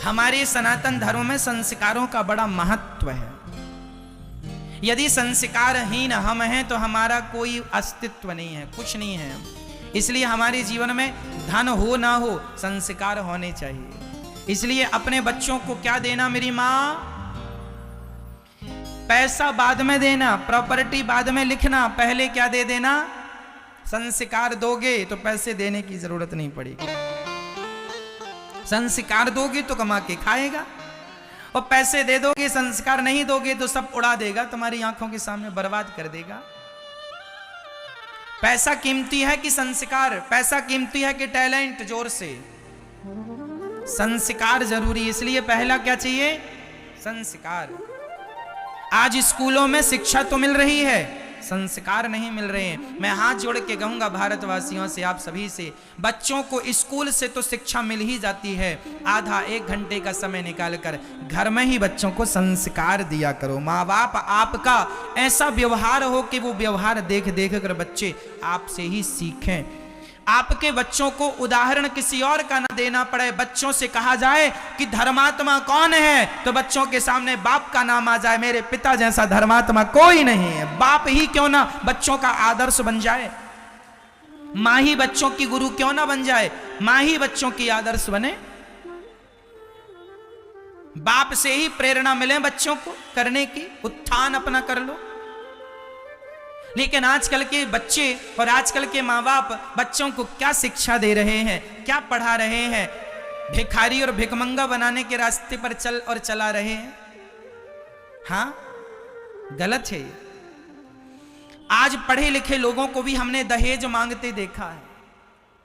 हमारे सनातन धर्म में संस्कारों का बड़ा महत्व है। यदि संस्कारहीन हम हैं तो हमारा कोई अस्तित्व नहीं है, कुछ नहीं है। इसलिए हमारे जीवन में धन हो ना हो, संस्कार होने चाहिए। इसलिए अपने बच्चों को क्या देना मेरी माँ? पैसा बाद में देना, प्रॉपर्टी बाद में लिखना, पहले क्या दे देना? संस्कार दोगे तो पैसे देने की जरूरत नहीं पड़ेगी। संस्कार दोगे तो कमा के खाएगा, और पैसे दे दोगे, संस्कार नहीं दोगे तो सब उड़ा देगा, तुम्हारी आंखों के सामने बर्बाद कर देगा। पैसा कीमती है कि संस्कार? पैसा कीमती है कि टैलेंट? जोर से। संस्कार जरूरी, इसलिए पहला क्या चाहिए? संस्कार। आज स्कूलों में शिक्षा तो मिल रही है, संस्कार नहीं मिल रहे हैं। मैं हाथ जोड़ के कहूंगा भारतवासियों से, आप सभी से, बच्चों को स्कूल से तो शिक्षा मिल ही जाती है, आधा एक घंटे का समय निकालकर घर में ही बच्चों को संस्कार दिया करो। माँ बाप आपका ऐसा व्यवहार हो कि वो व्यवहार देख देख कर बच्चे आपसे ही सीखें। आपके बच्चों को उदाहरण किसी और का न देना पड़े। बच्चों से कहा जाए कि धर्मात्मा कौन है, तो बच्चों के सामने बाप का नाम आ जाए। मेरे पिता जैसा धर्मात्मा कोई नहीं है। बाप ही क्यों ना बच्चों का आदर्श बन जाए, माँ ही बच्चों की गुरु क्यों ना बन जाए, माँ ही बच्चों की आदर्श बने। बाप से ही प्रेरणा मिले बच्चों को करने की, उत्थान अपना कर लो। लेकिन आजकल के बच्चे और आजकल के माँ बाप बच्चों को क्या शिक्षा दे रहे हैं, क्या पढ़ा रहे हैं? भिखारी और भिखमंगा बनाने के रास्ते पर चला रहे हैं। हाँ, गलत है। आज पढ़े लिखे लोगों को भी हमने दहेज मांगते देखा है।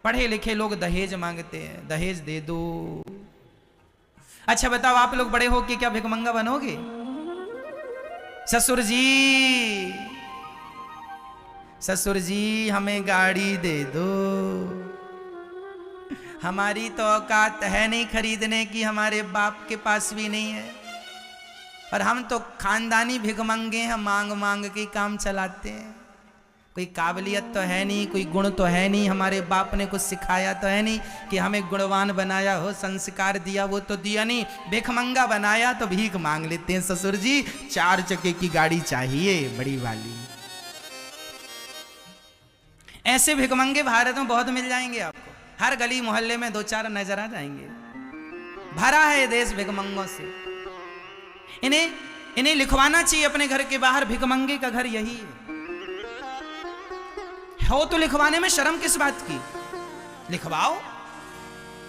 पढ़े लिखे लोग दहेज मांगते हैं, दहेज दे दो। अच्छा बताओ, आप लोग बड़े हो कि क्या भिखमंगा बनोगे? ससुर जी, ससुर जी हमें गाड़ी दे दो। हमारी तो औकात है नहीं खरीदने की, हमारे बाप के पास भी नहीं है, और हम तो खानदानी भिखमंगे हैं, मांग मांग के काम चलाते हैं। कोई काबिलियत तो है नहीं, कोई गुण तो है नहीं, हमारे बाप ने कुछ सिखाया तो है नहीं कि हमें गुणवान बनाया हो, संस्कार दिया वो तो दिया नहीं। भिखमंगा बनाया तो भीख मांग लेते हैं। ससुर जी 4 चक्के की गाड़ी चाहिए, बड़ी वाली। ऐसे भिखमंगे भारत में बहुत मिल जाएंगे आपको। हर गली मोहल्ले में 2-4 नजर आ जाएंगे। भरा है ये देश भिखमंगों से। इन्हें लिखवाना चाहिए अपने घर के बाहर, भिखमंगे का घर यही है। हो तो लिखवाने में शर्म किस बात की? लिखवाओ।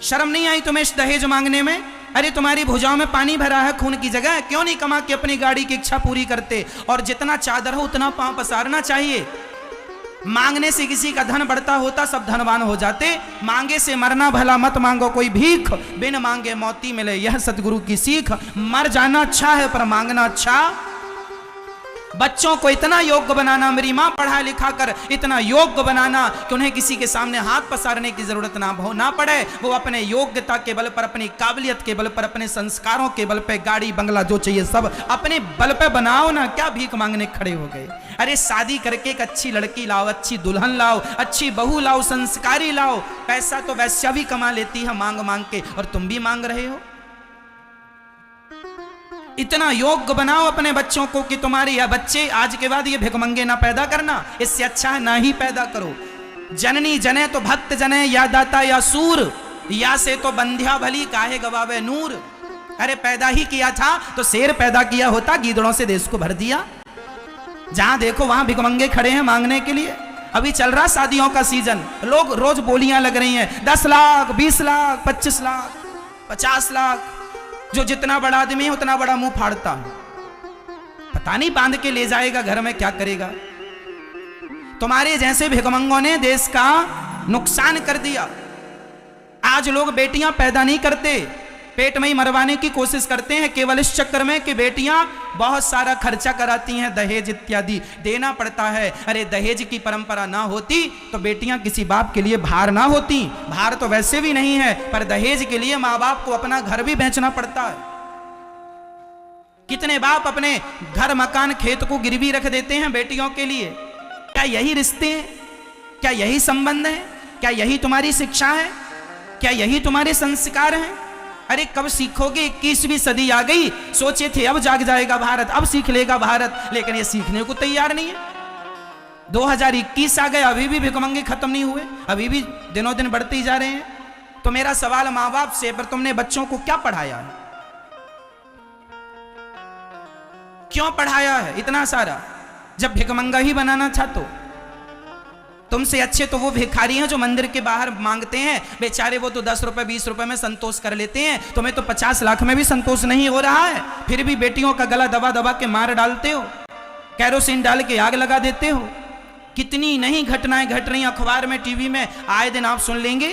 शर्म नहीं आई तुम्हें दहेज मांगने में? अरे तुम्हारी भुजाओं में पानी भरा है खून की जगह, क्यों नहीं कमा के अपनी गाड़ी की इच्छा पूरी करते? और जितना चादर हो उतना पांव पसारना चाहिए। मांगने से किसी का धन बढ़ता होता, सब धनवान हो जाते। मांगे से मरना भला मत मांगो कोई भीख, बिन मांगे मौती मिले यह सतगुरु की सीख। मर जाना अच्छा है पर मांगना अच्छा। बच्चों को इतना योग्य बनाना, मेरी माँ पढ़ा लिखा कर इतना योग्य बनाना कि उन्हें किसी के सामने हाथ पसारने की जरूरत ना पड़े। वो अपने योग्यता के बल पर, अपनी काबिलियत के बल पर, अपने संस्कारों के बल पे गाड़ी बंगला जो चाहिए सब अपने बल पे बनाओ ना। क्या भीख मांगने खड़े हो गए? अरे शादी करके एक अच्छी लड़की लाओ, अच्छी दुल्हन लाओ, अच्छी बहू लाओ, संस्कारी लाओ। पैसा तो वैश्या भी कमा लेती है मांग मांग के, और तुम भी मांग रहे हो। इतना योग्य बनाओ अपने बच्चों को कि तुम्हारे या बच्चे आज के बाद ये भिखमंगे ना पैदा करना। इससे अच्छा है ना ही पैदा करो। जननी जने तो भक्त जने, या दाता या सूर, या से तो बंध्या भली काहे गवावे नूर। अरे पैदा ही किया था तो शेर पैदा किया होता, गीदड़ों से देश को भर दिया। जहां देखो वहां भिखमंगे खड़े हैं मांगने के लिए। अभी चल रहा शादियों का सीजन, लोग रोज बोलियां लग रही हैं 10 लाख, 20 लाख, 25 लाख, 50 लाख। जो जितना बड़ा आदमी है उतना बड़ा मुंह फाड़ता है। पता नहीं बांध के ले जाएगा घर में, क्या करेगा। तुम्हारे जैसे भिखमंगों ने देश का नुकसान कर दिया। आज लोग बेटियां पैदा नहीं करते, पेट में ही मरवाने की कोशिश करते हैं, केवल इस चक्कर में कि बेटियां बहुत सारा खर्चा कराती हैं, दहेज इत्यादि देना पड़ता है। अरे दहेज की परंपरा ना होती तो बेटियां किसी बाप के लिए भार ना होती। भार तो वैसे भी नहीं है, पर दहेज के लिए माँ बाप को अपना घर भी बेचना पड़ता है। कितने बाप अपने घर मकान खेत को गिरवी रख देते हैं बेटियों के लिए। क्या यही रिश्ते हैं? क्या यही संबंध है? क्या यही तुम्हारी शिक्षा है? क्या यही तुम्हारे संस्कार हैं? अरे कब सीखोगे? 21वीं सदी आ गई, सोचे थे अब जाग जाएगा भारत, अब सीख लेगा भारत, लेकिन ये सीखने को तैयार नहीं है। 2021 आ गया, अभी भी भिखमंगे खत्म नहीं हुए, अभी भी दिनों दिन बढ़ते ही जा रहे हैं। तो मेरा सवाल माँ बाप से, पर तुमने बच्चों को क्या पढ़ाया है? क्यों पढ़ाया है इतना सारा? जब भिखमंगा ही बनाना था तो तुमसे अच्छे तो वो भिखारी हैं जो मंदिर के बाहर मांगते हैं, बेचारे वो तो 10 रुपए 20 रुपए में संतोष कर लेते हैं। तुम्हें तो 50 लाख में भी संतोष नहीं हो रहा है, फिर भी बेटियों का गला दबा दबा के मार डालते हो, कैरोसिन डाल के आग लगा देते हो। कितनी नहीं घटनाएं घट रही अखबार में, टीवी में, आए दिन आप सुन लेंगे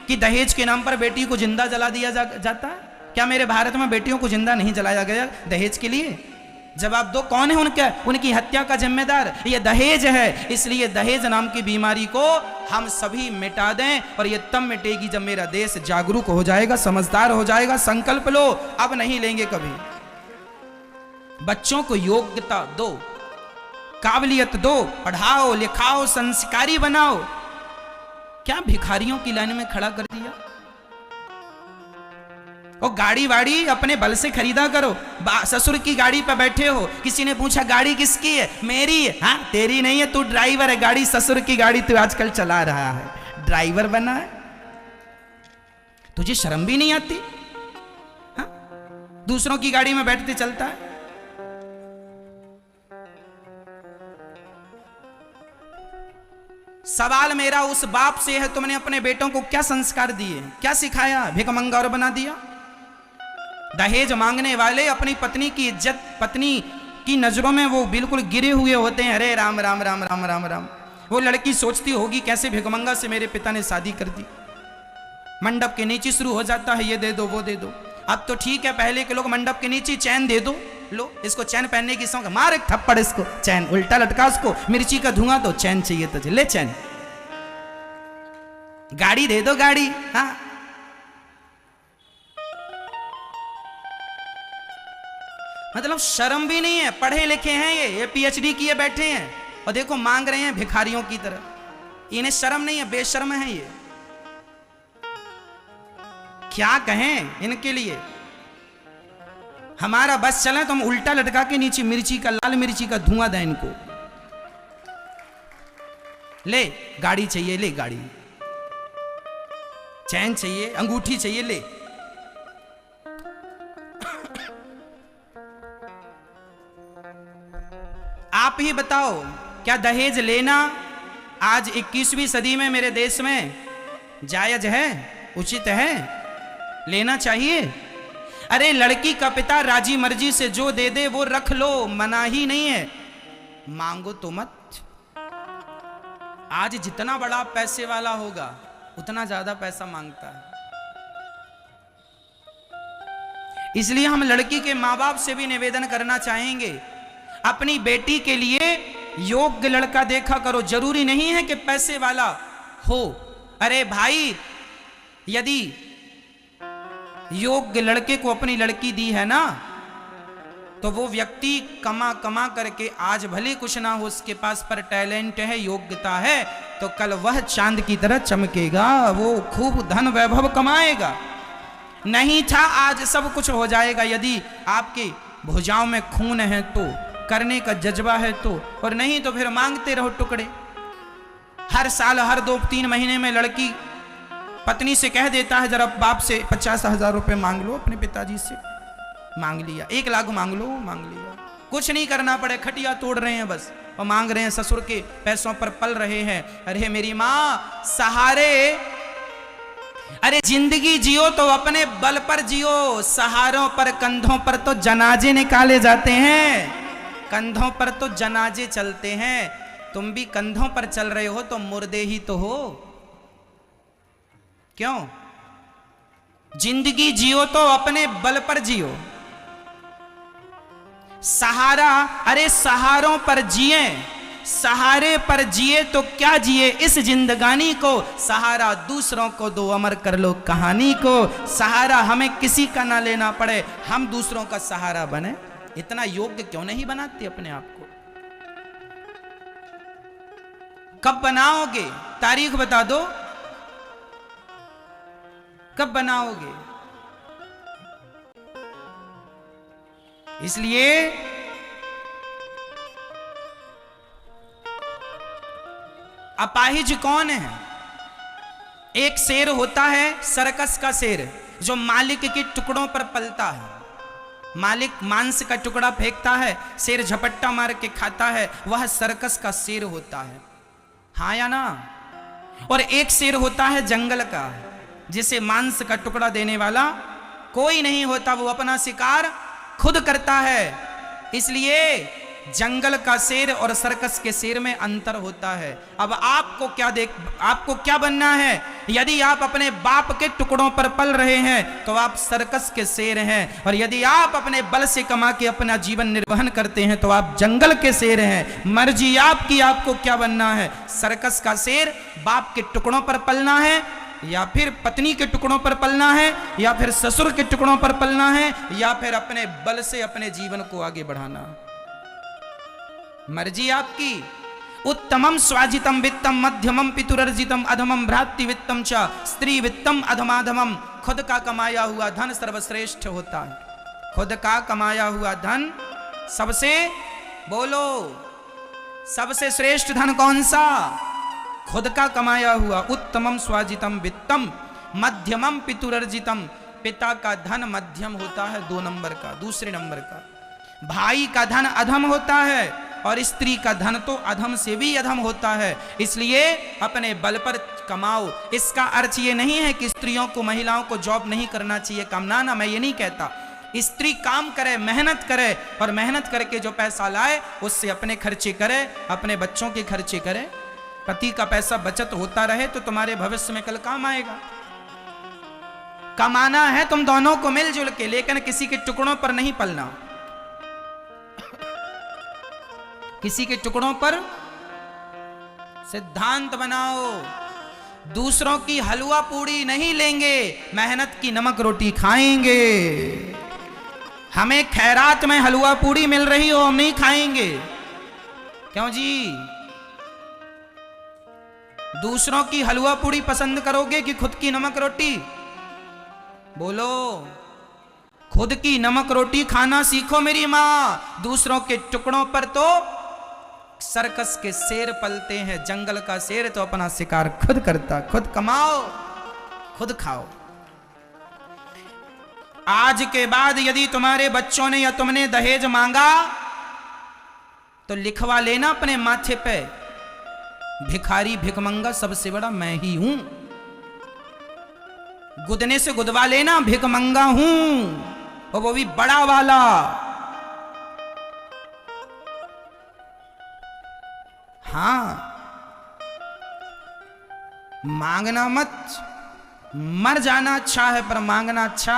कि दहेज के नाम पर बेटी को जिंदा जला दिया जाता है। क्या मेरे भारत में बेटियों को जिंदा नहीं जलाया गया दहेज के लिए? जवाब दो, कौन है उनकी हत्या का जिम्मेदार? ये दहेज है। इसलिए दहेज नाम की बीमारी को हम सभी मिटा दें, और ये तब मिटेगी जब मेरा देश जागरूक हो जाएगा, समझदार हो जाएगा। संकल्प लो, अब नहीं लेंगे कभी। बच्चों को योग्यता दो, काबिलियत दो, पढ़ाओ लिखाओ, संस्कारी बनाओ। क्या भिखारियों की लाइन में खड़ा कर दिया? और गाड़ी वाड़ी अपने बल से खरीदा करो। ससुर की गाड़ी पर बैठे हो, किसी ने पूछा गाड़ी किसकी है? मेरी है। हाँ, तेरी नहीं है, तू ड्राइवर है। गाड़ी ससुर की गाड़ी तू आजकल चला रहा है, ड्राइवर बना है। तुझे शर्म भी नहीं आती? हाँ? दूसरों की गाड़ी में बैठते चलता है। सवाल मेरा उस बाप से है, तुमने अपने बेटों को क्या संस्कार दिए, क्या सिखाया? भिखमंगा और बना दिया। दहेज मांगने वाले अपनी पत्नी की इज्जत, पत्नी की नजरों में वो बिल्कुल गिरे हुए होते हैं। अरे राम राम राम राम राम राम। वो लड़की सोचती होगी कैसे भिखमंगा से मेरे पिता ने शादी कर दी। मंडप के नीचे शुरू हो जाता है, ये दे दो वो दे दो। अब तो ठीक है, पहले के लोग मंडप के नीचे चैन दे दो, लो इसको चैन पहनने की शौक, मार एक थप्पड़ इसको, चैन उल्टा लटका उसको, मिर्ची का धुआं दो, चैन चाहिए तुझे, ले चैन। गाड़ी दे दो, गाड़ी। हाँ, मतलब शर्म भी नहीं है। पढ़े लिखे हैं ये पीएचडी किए बैठे हैं, और देखो मांग रहे हैं भिखारियों की तरह। इन्हें शर्म नहीं है, बेशर्म है ये। क्या कहें इनके लिए? हमारा बस चले तो हम उल्टा लटका के नीचे मिर्ची का, लाल मिर्ची का धुआं दें इनको। ले गाड़ी चाहिए, ले गाड़ी। चैन चाहिए, अंगूठी चाहिए, ले। आप ही बताओ, क्या दहेज लेना आज 21वीं सदी में मेरे देश में जायज है, उचित है, लेना चाहिए? अरे लड़की का पिता राजी मर्जी से जो दे दे वो रख लो, मना ही नहीं है, मांगो तो मत। आज जितना बड़ा पैसे वाला होगा उतना ज्यादा पैसा मांगता है। इसलिए हम लड़की के माँ बाप से भी निवेदन करना चाहेंगे, अपनी बेटी के लिए योग्य लड़का देखा करो। जरूरी नहीं है कि पैसे वाला हो। अरे भाई, यदि योग्य लड़के को अपनी लड़की दी है ना, तो वो व्यक्ति कमा कमा करके, आज भले कुछ ना हो उसके पास, पर टैलेंट है, योग्यता है, तो कल वह चांद की तरह चमकेगा, वो खूब धन वैभव कमाएगा। नहीं था, आज सब कुछ हो जाएगा यदि आपके भुजाओं में खून है तो, करने का जज्बा है तो, और नहीं तो फिर मांगते रहो टुकड़े। हर साल, हर 2-3 महीने में लड़की पत्नी से कह देता है, जरा बाप से 50,000 रुपए मांग लो, अपने पिताजी से मांग लिया, 1 लाख मांग लो, मांग लिया। कुछ नहीं करना पड़े, खटिया तोड़ रहे हैं बस, और मांग रहे हैं, ससुर के पैसों पर पल रहे हैं। अरे मेरी माँ, सहारे, अरे जिंदगी जियो तो अपने बल पर जियो, सहारों पर, कंधों पर तो जनाजे निकाले जाते हैं, कंधों पर तो जनाजे चलते हैं। तुम भी कंधों पर चल रहे हो तो मुर्दे ही तो हो। क्यों? जिंदगी जियो तो अपने बल पर जियो। सहारा, अरे सहारों पर जिए, सहारे पर जिए तो क्या जिए इस जिंदगानी को, सहारा दूसरों को दो, अमर कर लो कहानी को। सहारा हमें किसी का ना लेना पड़े, हम दूसरों का सहारा बने। इतना योग्य क्यों नहीं बनाते अपने आप को? कब बनाओगे? तारीख बता दो। कब बनाओगे? इसलिए अपाहिज कौन है? एक शेर होता है सर्कस का शेर, जो मालिक के टुकड़ों पर पलता है। मालिक मांस का टुकड़ा फेंकता है, शेर झपट्टा मार के खाता है, वह सर्कस का शेर होता है। हाँ या ना? और एक शेर होता है जंगल का, जिसे मांस का टुकड़ा देने वाला कोई नहीं होता, वो अपना शिकार खुद करता है। इसलिए जंगल का शेर और सर्कस के शेर में अंतर होता है। अब आपको क्या बनना है? यदि आप अपने बाप के टुकड़ों पर पल रहे हैं तो आप सर्कस के शेर हैं, और यदि आप अपने बल से कमा के अपना जीवन निर्वहन करते हैं तो आप जंगल के शेर हैं। मर्जी आपकी, आपको क्या बनना है? सर्कस का शेर बाप के टुकड़ों पर पलना है, या फिर पत्नी के टुकड़ों पर पलना है, या फिर ससुर के टुकड़ों पर पलना है, या फिर अपने बल से अपने जीवन को आगे बढ़ाना। मर्जी आपकी। उत्तमम स्वाजितम वित्तम मध्यमम पितुरर्जितम अधमम भ्रातृ वित्तम च स्त्री वित्तम अधमाधमम। खुद का कमाया हुआ धन सर्वश्रेष्ठ होता है। खुद का कमाया हुआ धन सबसे, बोलो, सबसे श्रेष्ठ धन कौन सा? खुद का कमाया हुआ। उत्तमम स्वाजितम वित्तम मध्यमम पितुरर्जितम। पिता का धन मध्यम होता है, 2 नंबर का, दूसरे नंबर का। भाई का धन अधम होता है, और स्त्री का धन तो अधम से भी अधम होता है। इसलिए अपने बल पर कमाओ। इसका अर्थ ये नहीं है कि स्त्रियों को, महिलाओं को जॉब नहीं करना चाहिए, काम ना, मैं ये नहीं कहता। स्त्री काम करे, मेहनत करे, और मेहनत करके जो पैसा लाए उससे अपने खर्चे करे, अपने बच्चों के खर्चे करे। पति का पैसा बचत होता रहे तो तुम्हारे भविष्य में कल काम आएगा। कमाना है तुम दोनों को मिलजुल के, लेकिन किसी के टुकड़ों पर नहीं पलना। किसी के टुकड़ों पर सिद्धांत बनाओ। दूसरों की हलवा पूड़ी नहीं लेंगे, मेहनत की नमक रोटी खाएंगे। हमें खैरात में हलवा पूड़ी मिल रही हो, हम नहीं खाएंगे। क्यों जी? दूसरों की हलवा पूड़ी पसंद करोगे कि खुद की नमक रोटी? बोलो। खुद की नमक रोटी खाना सीखो मेरी मां। दूसरों के टुकड़ों पर तो सर्कस के शेर पलते हैं, जंगल का शेर तो अपना शिकार खुद करता। खुद कमाओ, खुद खाओ। आज के बाद यदि तुम्हारे बच्चों ने या तुमने दहेज मांगा तो लिखवा लेना अपने माथे पे, भिखारी भिखमंगा सबसे बड़ा मैं ही हूं। गुदने से गुदवा लेना, भिखमंगा हूं, और वो भी बड़ा वाला। हाँ, मांगना मत। मर जाना अच्छा है पर मांगना अच्छा